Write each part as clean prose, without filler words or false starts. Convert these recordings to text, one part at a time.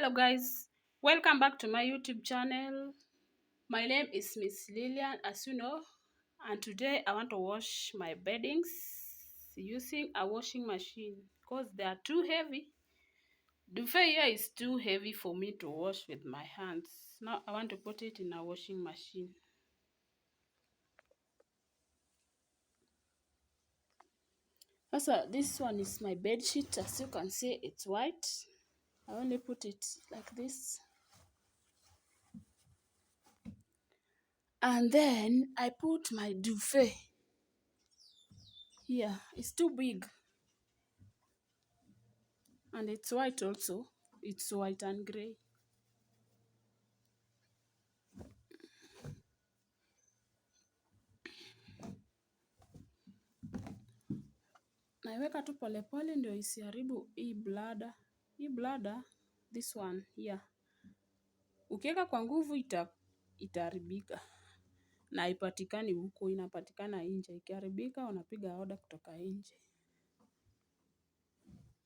Hello guys, welcome back to my YouTube channel. My name is Miss Lillian, as you know, and today I want to wash my beddings using a washing machine because they are too heavy. The here is too heavy for me to wash with my hands. Now I want to put it in a washing machine. Also, this one is my bed sheet. As you can see, it's white. I only put it like this. And then I put my duvet here. It's too big. And it's white also. It's white and gray. Naiweka tu polepole ndio isiharibu hii blada. Hii blada, this one here. Ukiweka kwa nguvu itaharibika. Na haipatikani huko, inapatikana nje. Ikiharibika unapiga order kutoka nje.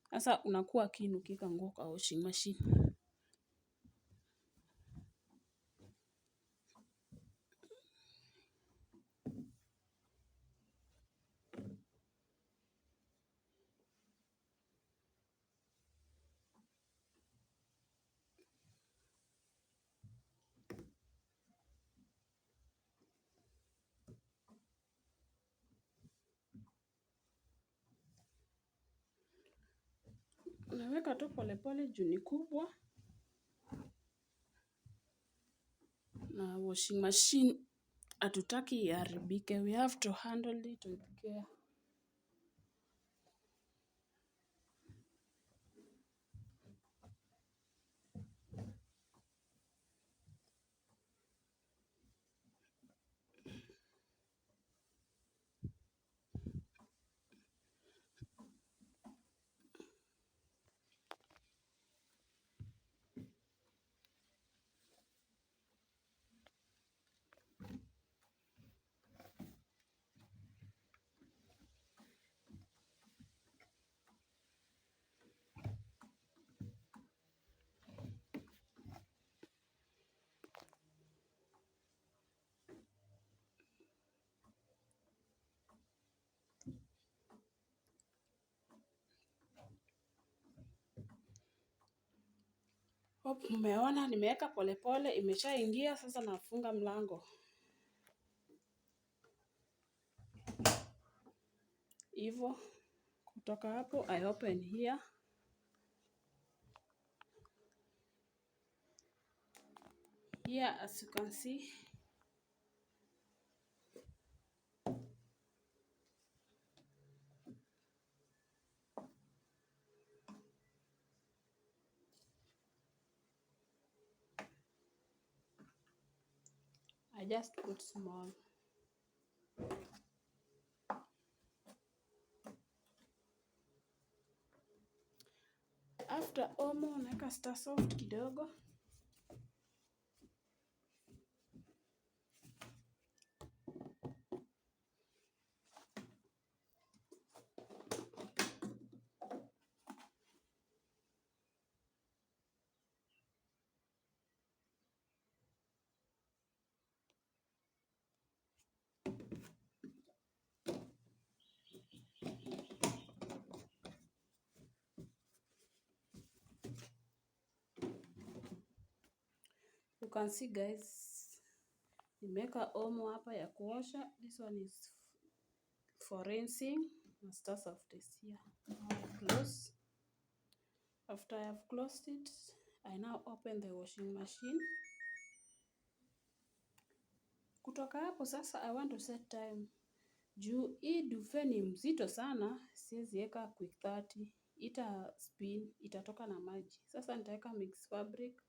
Sasa unakuwa keen ukiweka nguo kwa washing machine. Unaweka tu polepole juu ni kubwa. Na washing machine hatutaki iharibike. We have to handle it with care. Hope mmeona nimeweka polepole, imeshaingia. Sasa nafunga mlango. Hivyo kutoka hapo I open here. Here as you can see, I just put small. After omo naweka Star Soft kidogo. You can see guys, nimeweka omo hapa ya kuosha. This one is for rinsing. Star Soft is here. Now I close. After I have closed it, I now open the washing machine. Kutoka hapo sasa I want to set time. Juu hii duvet ni mzito sana, siwezi weka quick 30. Ita spin, itatoka na maji. Sasa nitaweka mix fabric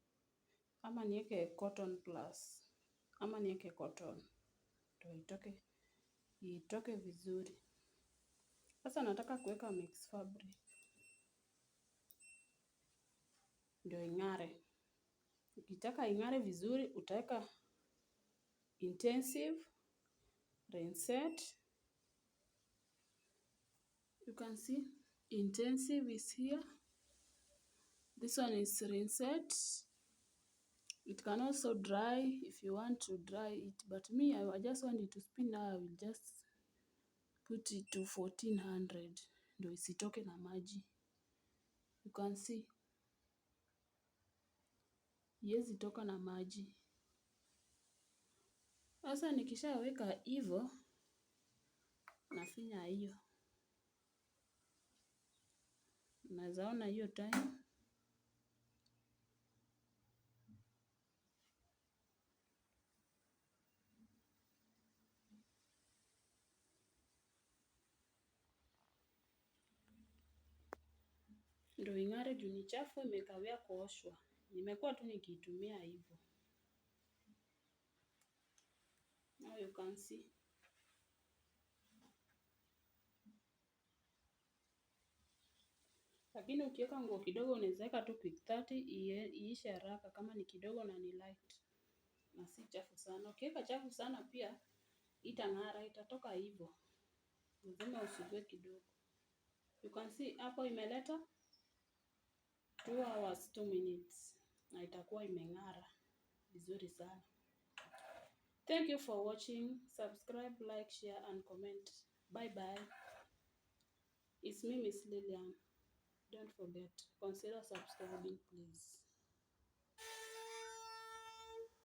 ama niweke cotton plus ama niweke cotton ndio itoke vizuri. Sasa nataka kuweka mix fabric ndio ing'are. Ukitaka ing'are vizuri utaweka intensive rinsette. You can see intensive is here. This one is rinsed. It can also dry if you want to dry it, but me, I just want it to spin. Now I will just put it to 1400 ndio isitoke na maji. You can see iwezi toka na maji. Sasa nikishaweka hivyo, nafinya hiyo. Unaweza ona hiyo time. Ndio ing'are juu ni chafu, imekawia kuoshwa. Nimekuwa tu nikiitumia hivyo. Now you can see. Lakini ukiweka nguo kidogo unaweza weka tu quick 30 iishe haraka kama ni kidogo na ni light. Na si chafu sana. Ukiweka chafu sana pia itang'ara, itatoka hivyo. Lazima usugue kidogo. You can see hapo imeleta 2 hours 2 minutes. Na itakuwa imeng'ara vizuri sana. Thank you for watching. Subscribe, like, share and comment. Bye bye. It's me, Miss Lilian. Don't forget, consider subscribing, please.